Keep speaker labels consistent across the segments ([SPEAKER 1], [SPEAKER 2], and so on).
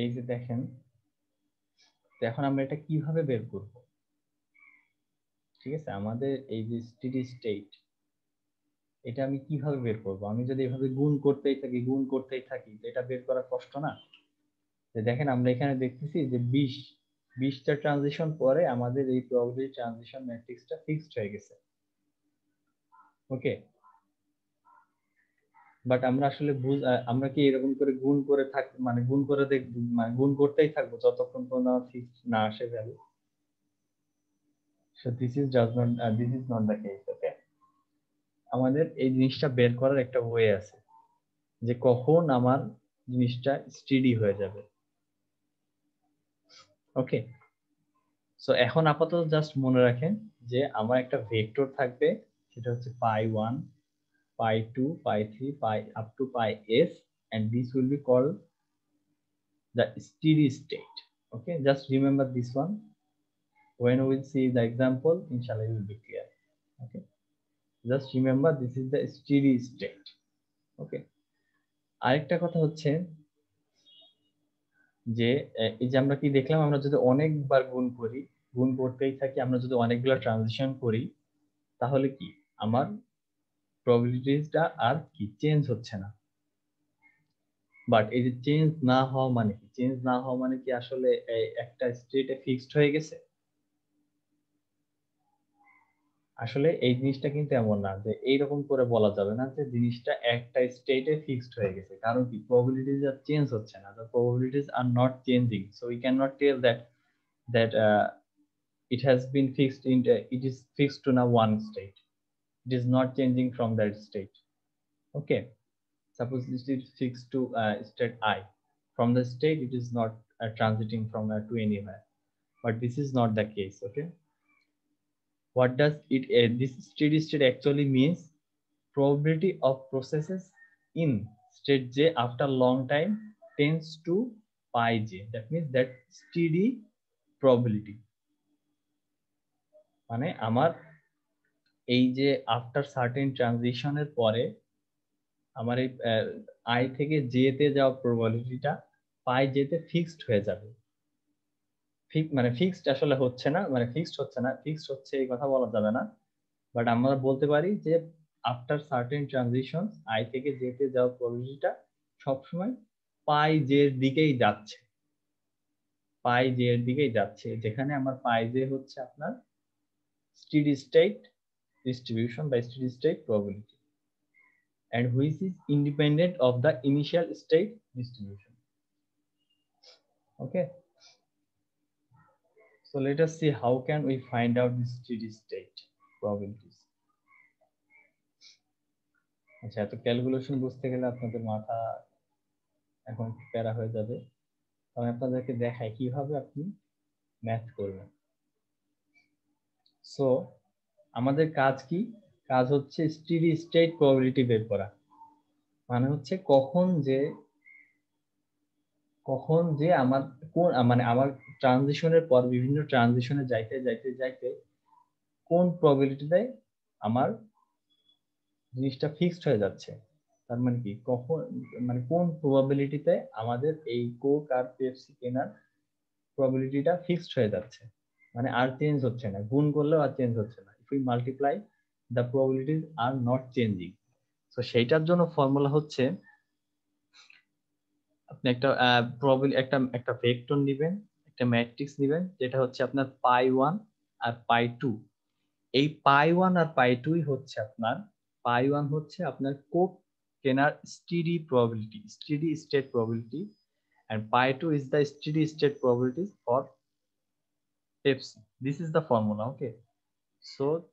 [SPEAKER 1] এই যে দেখেন, এখন আমরা এটা কিভাবে বের করব? ঠিক আছে, আমাদের এই যে স্টেডি স্টেট, এটা আমি কিভাবে বের করব? আমি যদি এভাবে গুণ করতেই থাকি তো এটা বের করা কষ্ট না? দেখেন আমরা এখানে দেখতেছি যে 20টা ট্রানজিশন পরে আমাদের এই প্রবাবিলিটি ট্রানজিশন ম্যাট্রিক্সটা ফিক্সড হয়ে গেছে। ওকে, বাট আমরা আসলে আমরা কি এরকম করে গুণ করে মানে গুণ করে দেখব, মানে গুণ করতেই থাকবো যতক্ষণ পর্যন্ত ফিক্সড না আসে value? So this is not the case. Okay, আমাদের এই জিনিসটা বের করার একটা ওয়ে আছে যে কখন আমার জিনিসটা স্টেডি হয়ে যাবে। ওকে, সো এখন আপাতত জাস্ট মনে রাখেন যে আমার একটা ভেক্টর থাকবে, সেটা হচ্ছে pi1, pi2, pi3, pi up to pi s, and this will be called the steady state. Okay, just remember this one. When we will see the example, inshallah it will be clear. Okay, just remember this is the steady state. Okay, আরেকটা কথা হচ্ছে যে এই যে আমরা কি দেখলাম, আমরা যদি অনেকবার গুণ করতেই থাকি, আমরা যদি অনেকগুলো ট্রানজিশন করি, তাহলে কি আমার প্রবাবিলিটিসটা আর কি চেঞ্জ হচ্ছে না। বাট এই যে চেঞ্জ না হওয়া মানে কি? চেঞ্জ না হওয়া মানে কি আসলে একটা স্টেটে ফিক্সড হয়ে গেছে? আসলে এই জিনিসটা কিন্তু এমন না যে এইরকম করে বলা যাবে না যে জিনিসটা একটা স্টেটে ফিক্সড হয়ে গেছে, কারণ কি প্রবাবিলিটিস আর চেঞ্জ হচ্ছে না, the probabilities are not changing, so we cannot tell that it has been fixed in it is fixed to now one state. It is not changing from that state. Okay, suppose it is fixed to state I. From the state it is not transiting from to anywhere, but this is not the case. Okay, what does it this steady state actually means? Probability of processes in state j after long time tends to pi j. That means that steady probability মানে আমার এই যে after certain ট্রানজিশনের পরে আমার এই I থেকে J তে যাওয়ার প্রবাবিলিটিটা পাই জে তে ফিক্সড হয়ে যাবে। মানে ফিক্সড আসলে হচ্ছে না, মানে ফিক্সড হচ্ছে না, ফিক্সড হচ্ছে এই কথা বলা যাবে না, বাট আমরা বলতে পারি যে আফটার সার্টেন ট্রানজিশন আই থেকে জে তে যাওয়ার প্রবাবিলিটিটা সবসময় পাই জে এর দিকেই যাচ্ছে, পাই জে এর দিকেই যাচ্ছে, যেখানে আমার পাই জে হচ্ছে আপনার স্টেডি স্টেট ডিস্ট্রিবিউশন বা steady state probability, and which is independent of the initial state distribution. Okay, so let us see how can we find out the steady state probabilities. আচ্ছা, এত ক্যালকুলেশন বুঝতে গেলে আপনাদের মাথা এখন প্যারা হয়ে যাবে, আমি আপনাদেরকে দেখাই কিভাবে আপনি ম্যাথ করবেন। সো আমাদের কাজ কি? কাজ হচ্ছে স্টেডি স্টেট প্রবাবিলিটি বের করা, মানে হচ্ছে কখন যে আমার কোন মানে আমার ট্রানজিশনের পর বিভিন্ন ট্রানজিশনে যাইতে যাইতে যাইতে কোন প্রবাবিলিটিতে আমার জিনিসটা ফিক্সড হয়ে যাচ্ছে। তার মানে কি কখন, মানে কোন প্রবাবিলিটিতে আমাদের এই কোক আর পেপসি কেনার প্রবাবিলিটিটা ফিক্সড হয়ে যাচ্ছে, মানে আর চেঞ্জ হচ্ছে না, গুণ করলেও আর চেঞ্জ হচ্ছে না। If we multiply the probabilities are not changing. So সেইটার জন্য ফর্মুলা হচ্ছে আপনি একটা ভেক্টর নেবেন, একটা ম্যাট্রিক্স নেবেন, যেটা হচ্ছে আপনার পাই 1 আর পাই 2। এই পাই 1 আর পাই 2 হচ্ছে আপনার, পাই 1 হচ্ছে আপনার কোক কেনার steady probability, steady state probability, and pi 2 is the steady state probabilities for Pepsi. This is the formula. Okay, so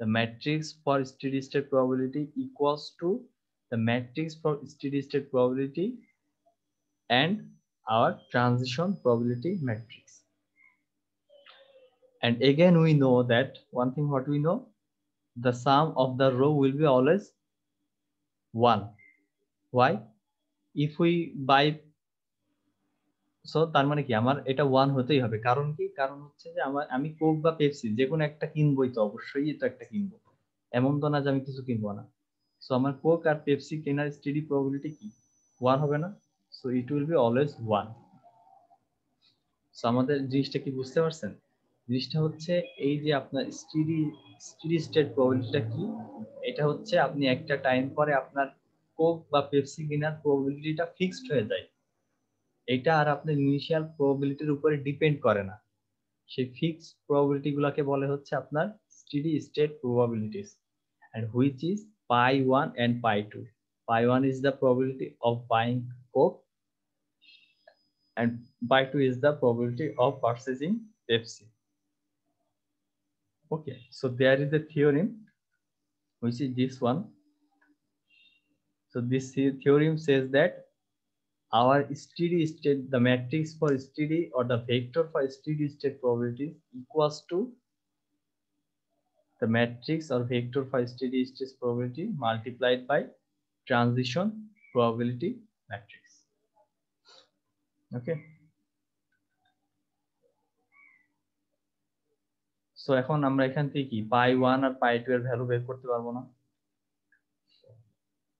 [SPEAKER 1] the matrix for steady state probability equals to the matrix for steady state probability and our transition probability matrix. And again we know that one thing, what we know, the sum of the row will be always 1. Why? If we buy, so তার মানে কি আমার এটা 1 হতেই হবে, কারণ কি, কারণ হচ্ছে যে আমি কোক বা পেপসি যে কোনো একটা কিনবই, তো অবশ্যই এটা একটা কিনবো, এমন তো না যে আমি কিছু কিনবো না। সো আমার কোক আর পেপসি কেনার স্টেডি প্রবাবিলিটি কি 1 হবে না? So it will be always 1। So আমাদের জিনিসটা কি বুঝতে পারছেন? জিনিসটা হচ্ছে এই যে আপনার স্টেডি স্টেট প্রবাবিলিটিটা কি, এটা হচ্ছে আপনি একটা টাইম পরে আপনার কোক বা পেপসি কেনার প্রবাবিলিটিটা ফিক্সড হয়ে যায়। এটা আর আপনার ইনিশিয়াল প্রবাবিলিটির উপরে ডিপেন্ড করে না। সেই ফিক্সড প্রবাবিলিটি গুলাকে বলে হচ্ছে আপনার steady state probabilities, and which is pi 1 and pi 2. Pi 1 is the probability of buying Coke and pi 2 is the probability of purchasing Pepsi. Okay, so there is a theorem which is this one. So this theorem says that our steady state, the matrix for steady or the vector for steady state probability equals to the matrix or vector for steady state probability multiplied by transition probability matrix. Okay. So এখন আমরা এখান থেকে কি পাই 1 আর পাই 2 এর value বের করতে পারবো না?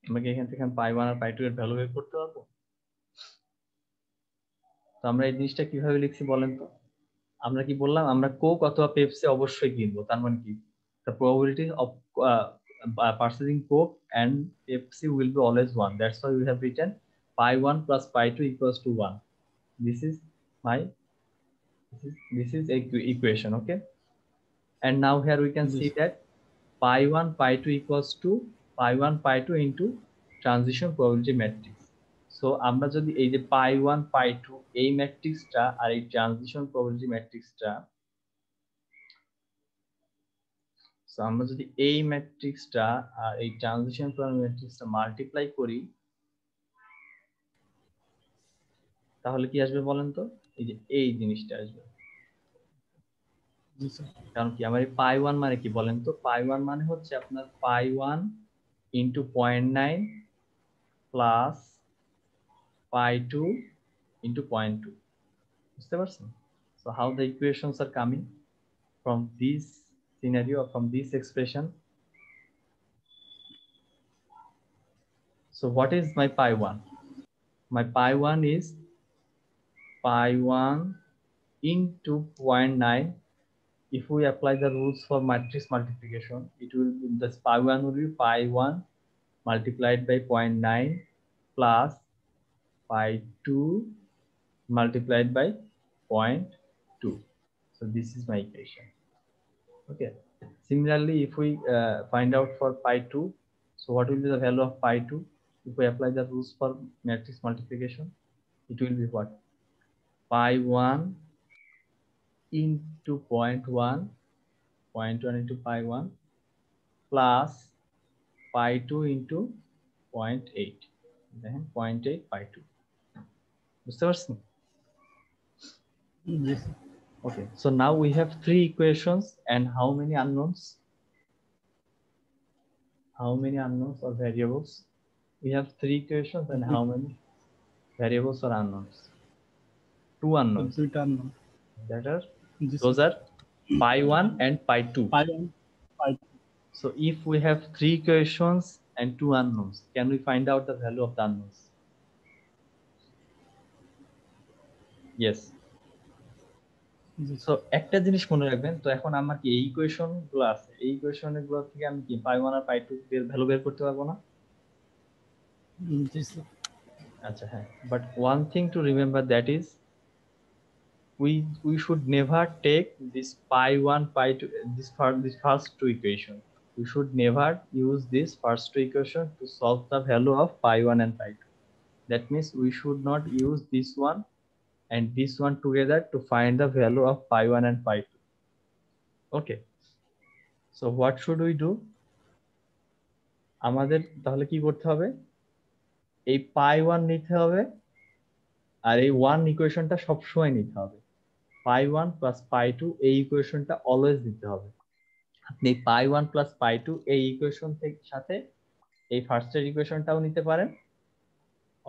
[SPEAKER 1] আমরা কি এখান থেকে পাই 1 আর পাই 2 এর ভ্যালু বের করতে পারবো? তো আমরা এই জিনিসটা কিভাবে লিখছি বলেন তো? আমরা কি বললাম, আমরা কোক অথবা পেপসি অবশ্যই কিনবো, তার মানে কি the probability of purchasing coke and pepsi will be always 1. That's why we have written pi 1 plus pi 2 equals to 1. This is my this is equation. Okay, and now here we can see that pi 1 pi 2 equals to pi 1 pi 2 into transition probability matrix. So আমরা যদি এই যে pi 1 pi 2 এই ম্যাট্রিক্সটা আর এই transition probability ম্যাট্রিক্সটা, so আমরা যদি এই ম্যাট্রিক্সটা আর এই ট্রানজিশন প্রবাবিলিটি ম্যাট্রিক্সটা মাল্টিপ্লাই করি, তাহলে কি আসবে বলেন তো? এই যে এই জিনিসটা আসবে। কারণ কি আমার এই পাই 1 মানে কি বলেন তো? পাই 1 মানে হচ্ছে আপনার পাই 1 ইনটু 0.9 প্লাস pi 2 into 0.2. বুঝতে পারছেন? So how the equations are coming from this scenario or from this expression. So what is my pi 1? My pi 1 is pi 1 into 0.9. If we apply the rules for matrix multiplication, it will be this pi 1 will be pi 1 multiplied by 0.9 plus pi 2 multiplied by 0.2. So this is my equation. Okay. Similarly, if we find out for pi 2, so what will be the value of pi 2? If we apply the rules for matrix multiplication, it will be what? Pi 1 into 0.1, 0.1 into pi 1 plus pi 2 into 0.8. Then 0.8 pi 2. বুঝতে পারছেন?
[SPEAKER 2] Yes.
[SPEAKER 1] Okay, so now we have three equations and how many unknowns? How many unknowns or variables? We have three equations and how many variables or unknowns? Two unknowns. That are those are pi 1 and pi 2.
[SPEAKER 2] Pi 1, pi 2.
[SPEAKER 1] So if we have three equations and two unknowns, can we find out the value of the unknowns? Yes. So একটা জিনিস মনে রাখবেন, তো এখন আমার কি এই equation গুলো আছে, এই ইকুয়েশন গুলো থেকে আমি কি পাই 1 আর পাই 2 এর ভ্যালু বের করতে পারবো না? আচ্ছা হ্যাঁ, but one thing to remember, that is we should never take this pi 1 pi 2 this first two equation. We should never use this first two equation to solve the value of pi 1 and pi 2. That means we should not use this one and this one together to find the value of pi 1 and pi 2. Okay, so what should we do? আমাদের তাহলে কি করতে হবে? এই pi 1 নিতে হবে আর এই 1 ইকুয়েশনটা সব সময় নিতে হবে। pi 1 plus pi 2 এই ইকুয়েশনটা অলওয়েজ দিতে হবে। আপনি pi 1 plus pi 2 এই ইকুয়েশন থেকে সাথে এই ফার্স্টের ইকুয়েশনটাও নিতে পারেন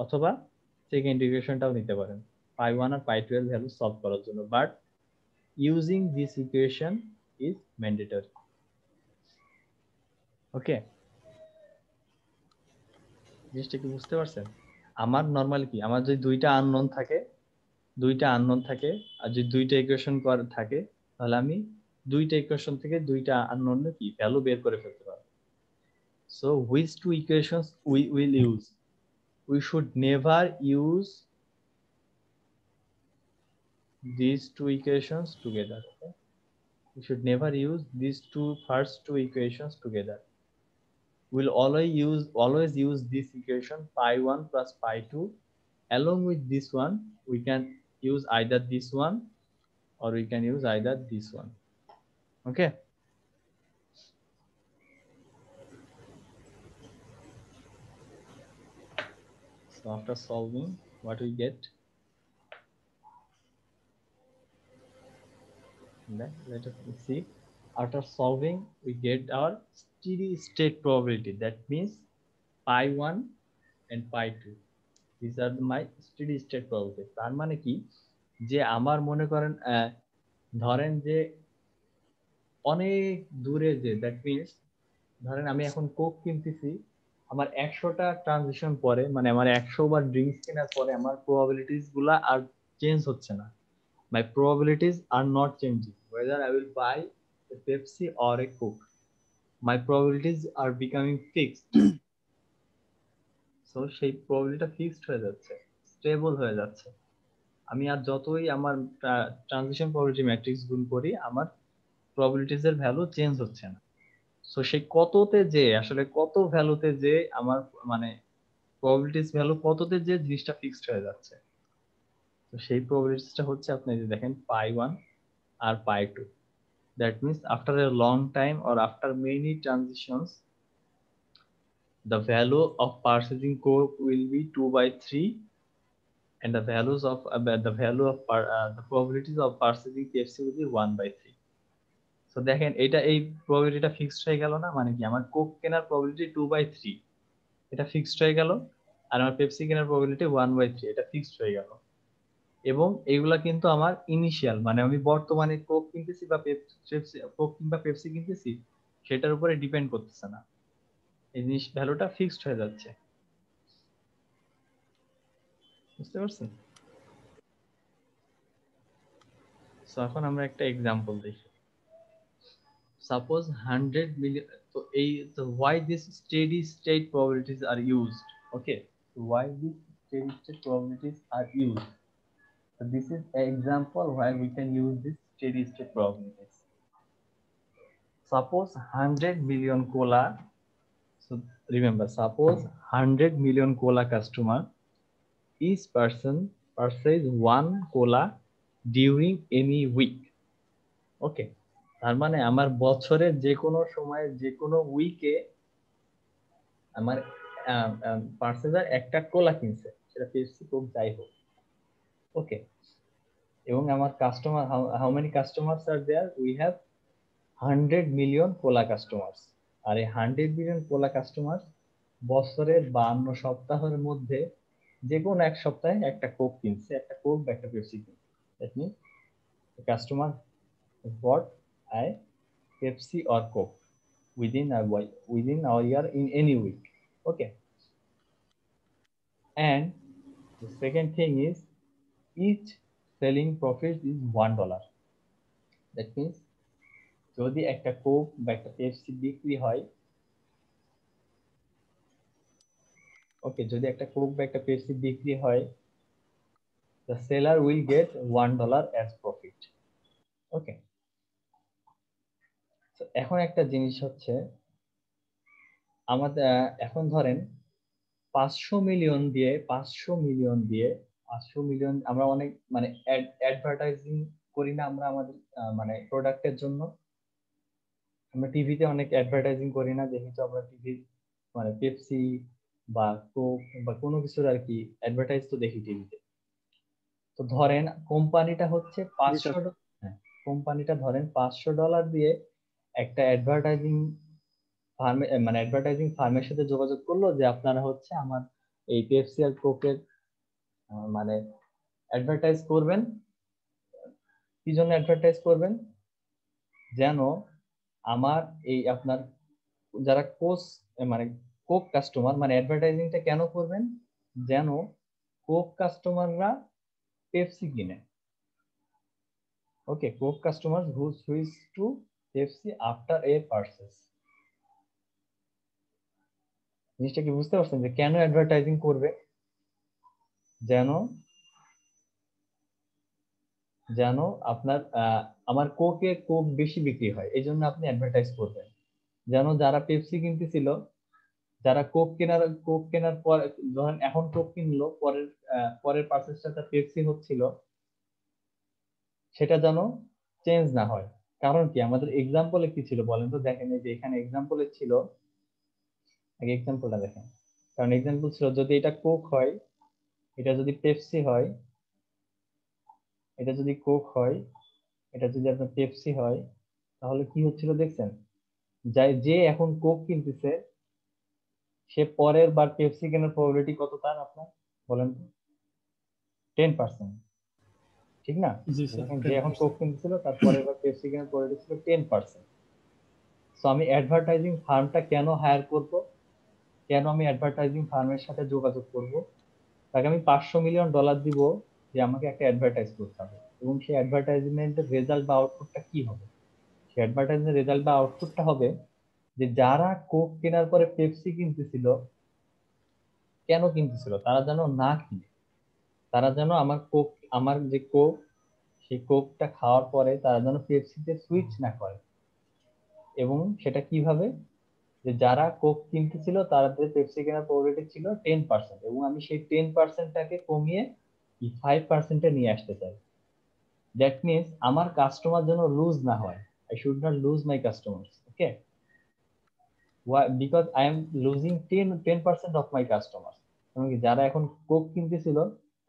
[SPEAKER 1] অথবা সেকেন্ড ইকুয়েশনটাও নিতে পারেন pi 1 আর pi 2 এর ভ্যালু সলভ করার জন্য, but using this equation is mandatory. Okay, জিনিসটা কি বুঝতে পারছেন? আমার নরমালি কি, আমার যদি দুইটা আননোন থাকে, দুইটা আননোন থাকে, আর যদি দুইটা ইকুয়েশন থাকে তাহলে আমি দুইটা ইকুয়েশন থেকে দুইটা আননোন কি ভ্যালু বের করে ফেলতে পারবো। So which two equations we will use? We should never use these two equations together. Okay? We should never use these first two equations together. We'll always use this equation pi1 plus pi2. Along with this one, we can use either this one or we can use either this one. Okay. So after solving, what we get? Then let us see. After solving, we get our steady state probability. That means pi1 and pi2. These are my steady state probability. তার মানে কি, যে আমার মনে করেন ধরেন যে অনেক দূরে, যে দ্যাট মিনস ধরেন আমি এখন কোক কিনতেছি, আমার 100টা ট্রানজিশন পরে, মানে আমার 100 বার ড্রিঙ্কস কেনার পরে আমার প্রবাবিলিটিস গুলা আর চেঞ্জ হচ্ছে না। My probabilities are not changing whether I will buy a Pepsi or a Coke. My probabilities are becoming fixed. So সেই প্রবাবিলিটিটা ফিক্সড হয়ে যাচ্ছে, স্টেবল হয়ে যাচ্ছে। আমি আর যতই আমার ট্রানজিশন প্রবাবিলিটি ম্যাট্রিক্স গুণ করি, আমার প্রবাবিলিটিস এর ভ্যালু চেঞ্জ হচ্ছে না। সো সেই কততে যে আসলে কত ভ্যালুতে যে আমার মানে প্রবাবিলিটিস ভ্যালু কততে যে জিনিসটা ফিক্সড হয়ে যাচ্ছে, তো সেই প্রবাবিলিটিসটা হচ্ছে আপনি যে দেখেন pi1 R pi2. That means after a long time or after many transitions, the value of purchasing Coke will be 2/3, and the values of the value of the probabilities of purchasing KFC will be 1/3. So দেখেন এটা এই প্রবাবিলিটিটা fixed হয়ে গেল না, মানে কি আমার Coke কেনার প্রবাবিলিটি 2/3 এটা ফিক্সড হয়ে গেল, আর আমার পেপসি কেনার প্রবাবিলিটি 1/3 এটা ফিক্সড হয়ে গেল। এবং এগুলা কিন্তু আমার ইনিশিয়াল, মানে আমি বর্তমানে কোক কিনতেছি বা পেপসি, কোক কিংবা পেপসি কিনতেছি, সেটার উপরে ডিপেন্ড করতেছে না, এই জিনিস ভ্যালুটা ফিক্সড হয়ে যাচ্ছে। বুঝতে পারছেন? সো এখন আমরা একটা एग्जांपल দেখি। সাপোজ 100 মিলিয়ন, তো এই তো why this steady state probabilities are used? Okay, so why these steady state probabilities are used? So this is an example why we can use this steady state probabilities. Suppose 100 million cola. So remember, suppose 100 million cola customer, each person purchase one cola during any week. Okay, তার মানে আমার বছরের যে কোনো সময়ে যে কোনো উইকে আমার পার্সেজার একটা কোলা কিনছে, সেটা পেপসি কোক যাই হোক। ওকে, এবং আমার customer, how many customers are there? We have 100 million cola customers. আর এই 100 মিলিয়ন কোলা কাস্টমার বছরের 52 সপ্তাহের মধ্যে যে কোনো এক সপ্তাহে একটা কোক কিনছে, একটা কোক বা একটা পেপসি কিনছে। That means the customer bought a Pepsi or Coke within our year in any week. Okay, and the second thing is each selling profit is $1. That means যদি একটা কোক বা একটা Pepsi বিক্রি হয়, ওকে, যদি একটা কোক বা একটা পেপসি বিক্রি হয়, the seller will get $1 as profit. ওকে, তো এখন একটা জিনিস হচ্ছে আমাদের, এখন ধরেন 500 মিলিয়ন দিয়ে 500 মিলিয়ন আমরা অনেক মানে অ্যাডভার্টাইজিং করি না আমরা আমাদের মানে প্রোডাক্টের জন্য। আমরা টিভিতে অনেক অ্যাডভার্টাইজিং করি না, দেখি তো আমরা টিভি মানে পেপসি বা কোক বা কোনো কিছুর আর কি অ্যাডভার্টাইজ তো দেখি টিভিতে। তো ধরেন কোম্পানিটা হচ্ছে 500, হ্যাঁ, কোম্পানিটা ধরেন $500 দিয়ে একটা অ্যাডভার্টাইজিং ফার্মে মানে অ্যাডভার্টাইজিং ফার্মের সাথে যোগাযোগ করলো যে আপনারা হচ্ছে আমার এই পেপসি আর কোকের মানে অ্যাডভার্টাইজ করবেন। কি জন্য অ্যাডভার্টাইজ করবেন? যেন আমার এই আপনার যারা মানে কোক কাস্টমার, মানে অ্যাডভার্টাইজিংটা কেন করবেন? যেন কোক কাস্টমাররা পেপসি কিনে। Okay, Coke customer who switch to Pepsi after a purchase. জিনিসটা কি বুঝতে পারছেন যে কেন অ্যাডভার্টাইজিং করবে? যেন যেন আপনার আমার কোকে কোক বেশি বিক্রি হয়, এই জন্য আপনি অ্যাডভার্টাইজ করবেন। যেন যারা পেপসি কিনতেছিল, যারা কোক কেনার পর, ধরেন এখন কোক কিনলো, পরের পারচেজটা তার পেপসি হচ্ছিল, সেটা যেন চেঞ্জ না হয়। কারণ কি, আমাদের এক্সাম্পলে কি ছিল বলেন তো? দেখেন এই যে এখানে এক্সাম্পলে ছিল, আগে এক্সাম্পলটা দেখেন। কারণ এক্সাম্পল ছিল যদি এটা কোক হয়, এটা যদি পেপসি হয়, এটা যদি কোক হয়, এটা যদি আপনার পেপসি হয়, তাহলে কি হচ্ছিল দেখছেন? যে এখন কোক কিনতেছে, সে পরের বার পেপসি কেনার প্রবাবিলিটি কত তার আপনার বলেন তো? 10%, ঠিক না?
[SPEAKER 2] জি স্যার,
[SPEAKER 1] যে এখন
[SPEAKER 2] 10%।
[SPEAKER 1] কোক কিনতেছিল, তার পরের বার পেপসি কেনার প্রবাবিলিটি ছিল 10%। সো আমি অ্যাডভার্টাইজিং ফার্মটা কেন হায়ার করব? কেন আমি অ্যাডভার্টাইজিং ফার্মের সাথে যোগাযোগ করব? তাকে আমি $500 মিলিয়ন দিব যে আমাকে একটা অ্যাডভার্টাইজ করতে হবে, এবং সেই অ্যাডভার্টাইজমেন্টের রেজাল্ট বা আউটপুটটা কি হবে? সেই অ্যাডভার্টাইজমেন্টের রেজাল্ট বা আউটপুটটা হবে যে যারা কোক কেনার পরে পেপসি কিনতেছিল, কেন কিনতেছিল? তারা যেন না কিনে, তারা যেন আমার যে কোক, সেই কোকটা খাওয়ার পরে তারা যেন পেপসিতে সুইচ না করে। এবং সেটা কিভাবে? যে যারা কোক কিনতেছিল তাদের পেপসি কেনার প্রবাবিলিটি ছিল 10%, এবং আমি সেই 10%টাকে কমিয়ে 5%-এ নিয়ে আসতে চাই। দ্যাট মিনস আমার কাস্টমার যেন লুজ না হয়। I should not lose my customers. Okay, because I am losing 10% of my customer. যারা এখন কোক কিনতেছিল,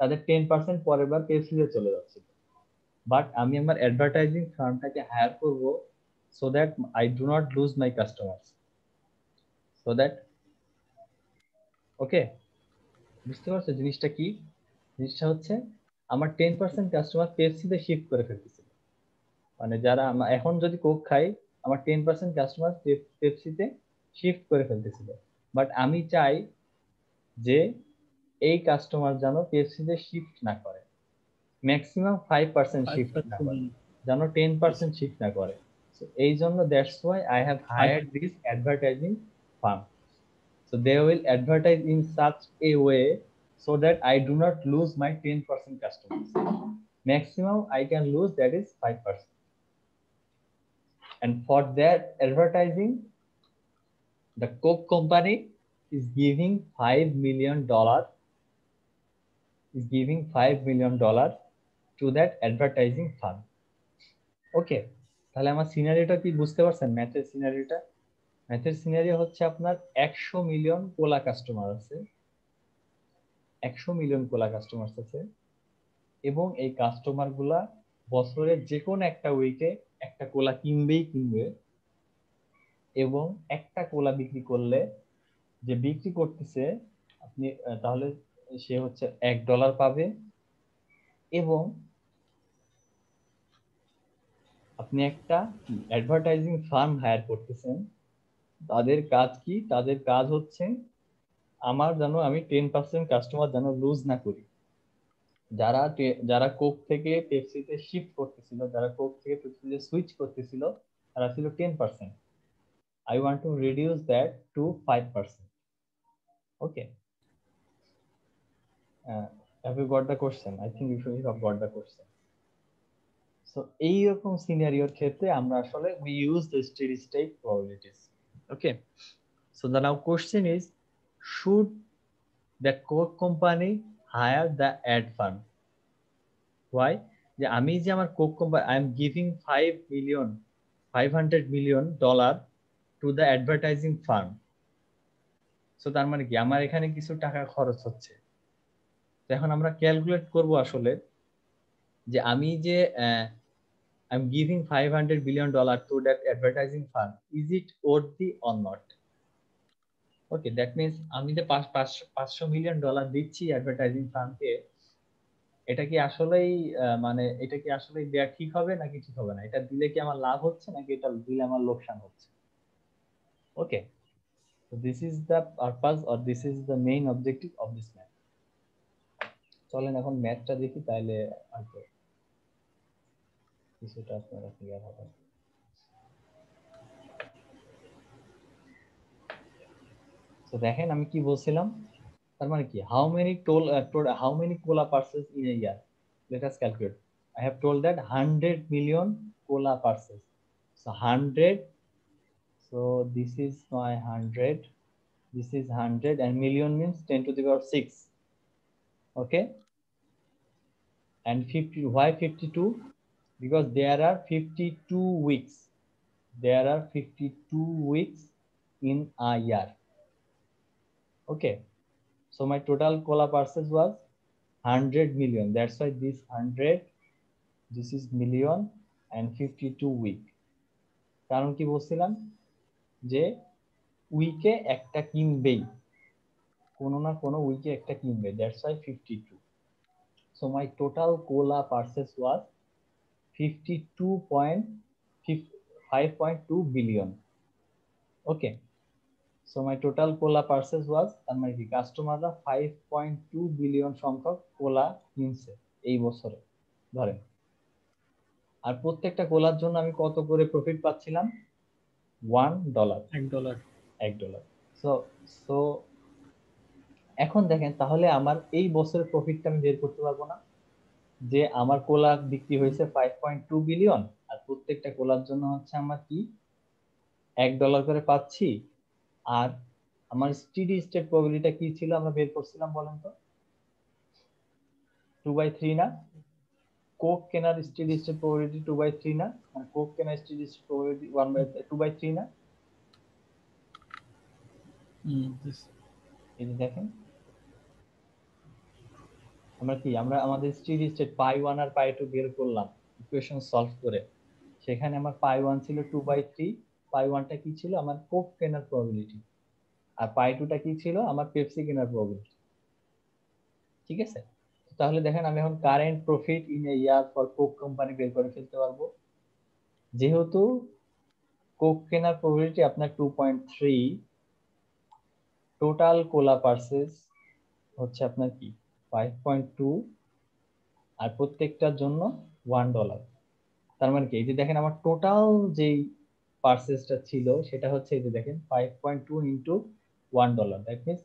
[SPEAKER 1] তাদের 10% পরের বার পেপসিতে চলে যাচ্ছিল। বাট আমি আমার অ্যাডভার্টাইজিং ফার্মটাকে হায়ার করব so that I do not lose my customer, so that, okay, বুঝতে পারছো জিনিসটা কি? জিনিসটা হচ্ছে আমার 10% কাস্টমার পেপসিতে শিফট করে ফেলতেছিল। মানে যারা এখন যদি কোক খাই, আমার 10% কাস্টমার পেপসিতে শিফট করে ফেলতেছিল। বাট আমি চাই যে এই কাস্টমার যেন পেপসিতে শিফট না করে, ম্যাক্সিমাম 5% শিফট না করে,
[SPEAKER 2] 5%।
[SPEAKER 1] যেন 10% শিফট না করে। So এই জন্য that's why I have hired this advertising farm. So they will advertise in such a way so that I do not lose my 10% customers. Maximum I can lose, that is 5%. And for that advertising, the Coke company is giving $5 million, to that advertising firm. ওকে, তাহলে আমার সিনারিওটা কি বুঝতে পারছেন? ম্যাথের সিনারিওটা, ম্যাথের scenario হচ্ছে আপনার 100 million কোলা customer আছে, 100 মিলিয়ন কোলা কাস্টমার আছে, এবং এই কাস্টমার গুলা বছরের যে কোনো একটা উইকে একটা কোলা কিনবেই কিনবে, এবং একটা কোলা বিক্রি করলে, যে বিক্রি করতেছে আপনি, তাহলে সে হচ্ছে $1 পাবে। এবং আপনি একটা অ্যাডভার্টাইজিং ফার্ম হায়ার করতেছেন, তাদের কাজ কি? তাদের কাজ হচ্ছে আমার যেন আমি 10% কাস্টমার যেন লুজ না করি। যারা কোক থেকে পেপসিতে শিফট করতেছিল, যারা কোক থেকে পেপসিতে সুইচ করতেছিল, তারা ছিল 10%। I want to reduce that to 5%. Okay. Have you got the question? I think you should have got the question. So এইরকম সিনারিওর ক্ষেত্রে আমরা আসলে we use the steady state probabilities. Okay. So the now question is, should the Coke company hire the ad firm? Why? যে আমি যে আমার Coke company, I am giving $500 million to the advertising firm. So তার মানে কি, আমার এখানে কিছু টাকা খরচ হচ্ছে। তো এখন আমরা ক্যালকুলেট করব আসলে যে আমি যে I'm giving $500 billion to that advertising firm, is it worthy or not? Okay, that means আমি যে $500 million দিচ্ছি অ্যাডভার্টাইজিং ফার্মকে, এটা কি আসলেই মানে এটা কি আসলেই দেয়া ঠিক হবে নাকি ঠিক হবে না? এটা দিলে কি আমার লাভ হচ্ছে নাকি এটা দিলে আমার লোকসান হচ্ছে? ওকে, so this is the purpose, or this is the main objective of this math. চলেন এখন ম্যাথটা দেখি, তাইলে হয়তো কিছুটা আপনারা ক্লিয়ার হবে। তো দেখেন আমি কি বলছিলাম, তার মানে কি, how many cola purses in a year? Let us calculate. I have told that 100 million cola purses. So 100, so this is my 100, this is 100, and million means 10 to the power 6. Okay, and 50, why 52? Because there are 52 weeks, there are 52 weeks in a year. Okay, so my total cola purses was 100 million. That's why this 100, this is million, and 52 week. কারণ কি বলছিলাম, যে উইকে একটা কিনবেই, কোনো না কোনো উইকে একটা কিনবে, that's why 52. So my total cola purchase was 52.5.2 billion. Okay, so my total cola purchase was, তার মানে কি কাস্টমাররা 5.2 বিলিয়ন সংখ্যক কোলা কিনছে এই বছরে ধরেন। আর প্রত্যেকটা কোলার জন্য আমি কত করে প্রফিট পাচ্ছিলাম? $1, $1। সো সো এখন দেখেন, তাহলে আমার এই বছরের প্রফিটটা আমি বের করতে পারবো না? যে আমার কোলা বিক্রি হয়েছে 5.2 বিলিয়ন, আর প্রত্যেকটা কোলার জন্য হচ্ছে আমার কি $1 করে পাচ্ছি। আর আমার স্টেডি স্টেট প্রবাবিলিটিটা কি ছিল আমরা বের করছিলাম বলেন তো? 2/3 না? কোক কেনার স্টেডি স্টেট প্রবাবিলিটি 2/3 না? মানে কোক কেনার স্টেডি স্টেট প্রবাবিলিটি 2/3 না? এই যে দেখেন, আমরা আমাদের স্টেডি স্টেট পাই 1 আর পাই 2 বের করলাম ইকুয়েশন সলভ করে। সেখানে আমার পাই 1 ছিল 2/3, পাই 1টা কি ছিল? আমার কোক কেনার প্রবাবিলিটি, আর পাই 2টা কি ছিল? আমার পেপসি কেনার প্রবাবিলিটি। ঠিক আছে, তাহলে দেখেন আমি এখন current profit in a year for Coke company বের করে ফেলতে পারবো। যেহেতু কোক কেনার প্রবাবিলিটি আপনার 2.3, টোটাল কোলা পার্সেস হচ্ছে আপনার কি 5.2, আর প্রত্যেকটার জন্য $1। তার মানে কি, এই যে দেখেন আমার টোটাল যেই পার্সেসটা ছিল সেটা হচ্ছে, এই যে দেখেন 5.2 into $1, that means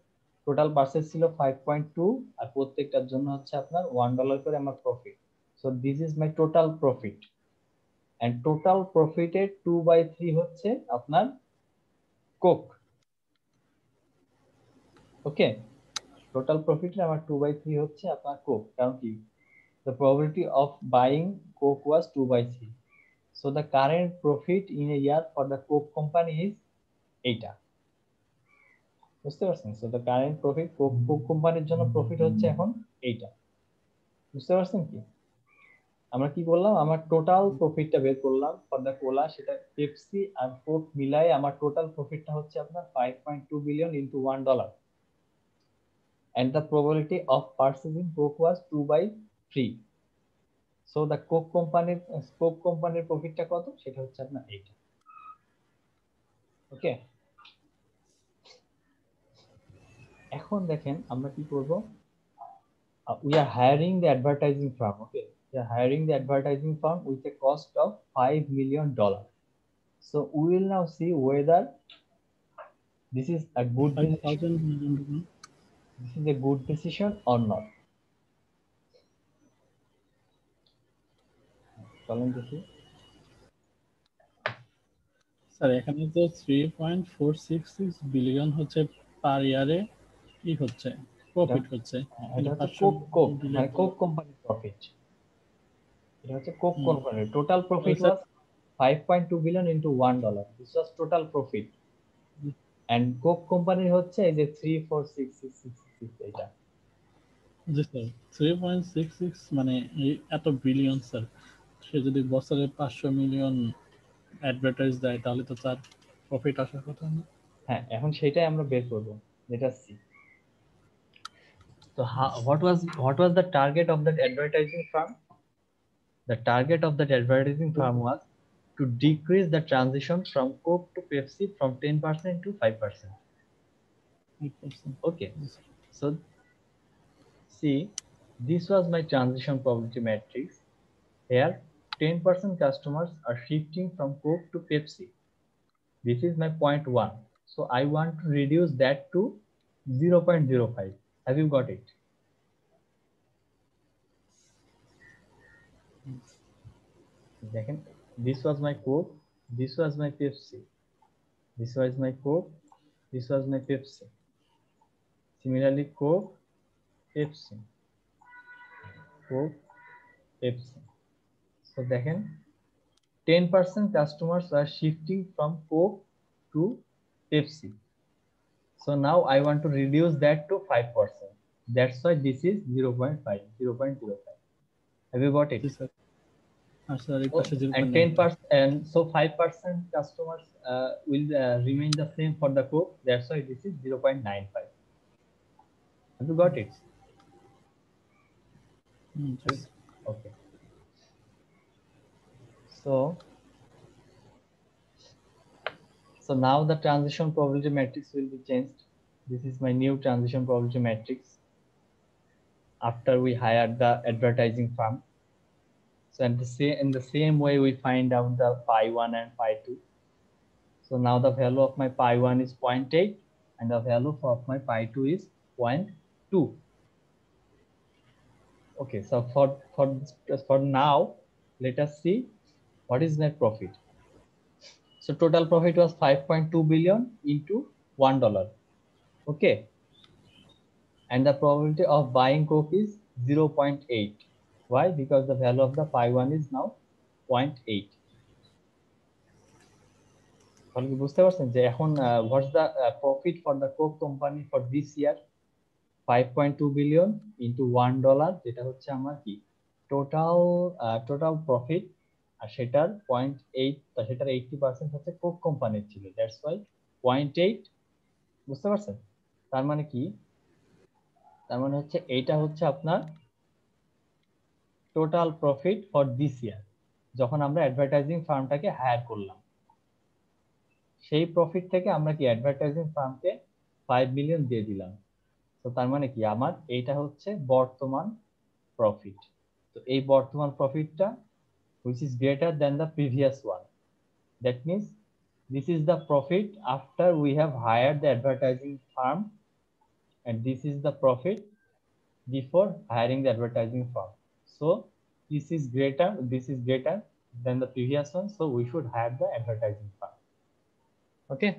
[SPEAKER 1] total purchase ছিল 5.2, আর প্রত্যেকটার জন্য হচ্ছে আপনার $1 করে আমার profit. So this is my total profit, and total প্রফিটের 2/3 হচ্ছে আপনার কোক। ওকে, টোটাল প্রফিটের আমার 2/3 হচ্ছে আপনার কোক, কারণ কি the probability of buying coke was 2/3. So the current profit in a year for the coke company is এইটা, বুঝতে পারছেন? So the current profit Coke কোম্পানির জন্য প্রফিট হচ্ছে এখন এইটা, বুঝতে পারছেন কি? আমরা কি করলাম, আমার টোটাল প্রফিটটা বের করলাম ফর দ্য কোলা, সেটা পেপসি আর কোক মিলাই আমার টোটাল প্রফিটটা হচ্ছে আপনার 5.2 billion into $1, and the probability of purchasing coke was 2/3. So the Coke কোম্পানির প্রফিটটা কত? সেটা হচ্ছে আপনার এইটা। ওকে, এখন দেখেন আমরা কি করব, we are hiring the advertising firm. Okay, we are hiring the advertising firm with a cost of $5 million. So we will now see whether this is a good decision, this is a good decision or not. চলেন দেখি।
[SPEAKER 2] Sir এখানে তো 3.466 billion হচ্ছে পার ইয়ারে কি হচ্ছে profit হচ্ছে,
[SPEAKER 1] এটা হচ্ছে কোক মানে কোক কোম্পানির প্রফিট, এটা হচ্ছে কোক কোম্পানির total profit was 5.2 billion into $1. This was total profit, and Coke কোম্পানির হচ্ছে এই যে 34666 এটা।
[SPEAKER 2] জি স্যার 3.66 মানে এত বিলিয়ন স্যার, সে যদি বছরে 500 মিলিয়ন অ্যাডভার্টাইজ দেয় তাহলে তো তার প্রফিট আসার কথা না।
[SPEAKER 1] হ্যাঁ, এখন সেটাই আমরা বের করব, যেটা C. So what was the target of that advertising firm? The target of that advertising firm was to decrease the transition from Coke to Pepsi from 10% to 5%. Okay, so see, This was my transition probability matrix. Here 10% customers are shifting from Coke to Pepsi. This is my point 1. So I want to reduce that to 0.05. Have you got it? This was my Coke, this was my Pepsi. This was my Coke, this was my Pepsi. Similarly, Coke, Pepsi, Coke, Pepsi. So 10% customers are shifting from Coke to Pepsi. So now I want to reduce that to 5%. That's why this is 0.5, 0.05. Have you got it?
[SPEAKER 2] Yes, sir. Sir,
[SPEAKER 1] And 10%, and so 5% customers will remain the same for the Coke. That's why this is 0.95. Have you got it?
[SPEAKER 2] Yes.
[SPEAKER 1] Okay. So now the transition probability matrix will be changed. This is my new transition probability matrix after we hired the advertising firm. So in the same way, we find out the pi 1 and pi 2. So now the value of my pi 1 is 0.8 and the value of my pi 2 is 0.2. Okay, so for now, let us see what is net profit. So total profit was 5.2 billion into $1. Okay. And the probability of buying Coke is 0.8. Why? Because the value of the pi 1 is now 0.8. তাহলে কি বুঝতে পারছেন যে এখন what's the profit for the Coke company for this year? 5.2 billion into $1, যেটা হচ্ছে আমার কি টোটাল প্রফিট, আর সেটার 0.8, সেটার 80% হচ্ছে কোক কোম্পানির ছিল। That's why 0.8। বুঝতে পারছেন? তার মানে কি, তার মানে হচ্ছে এইটা হচ্ছে আপনার টোটাল প্রফিট ফর দিস ইয়ার, যখন আমরা অ্যাডভার্টাইজিং ফার্মটাকে হায়ার করলাম। সেই প্রফিট থেকে আমরা কি অ্যাডভার্টাইজিং ফার্মকে 5 মিলিয়ন দিয়ে দিলাম। তো তার মানে কি, আমার এইটা হচ্ছে বর্তমান প্রফিট। তো এই বর্তমান প্রফিটটা which is greater than the previous one. That means this is the profit after we have hired the advertising firm, and this is the profit before hiring the advertising firm. So this is greater than the previous one, so we should hire the advertising firm. Okay.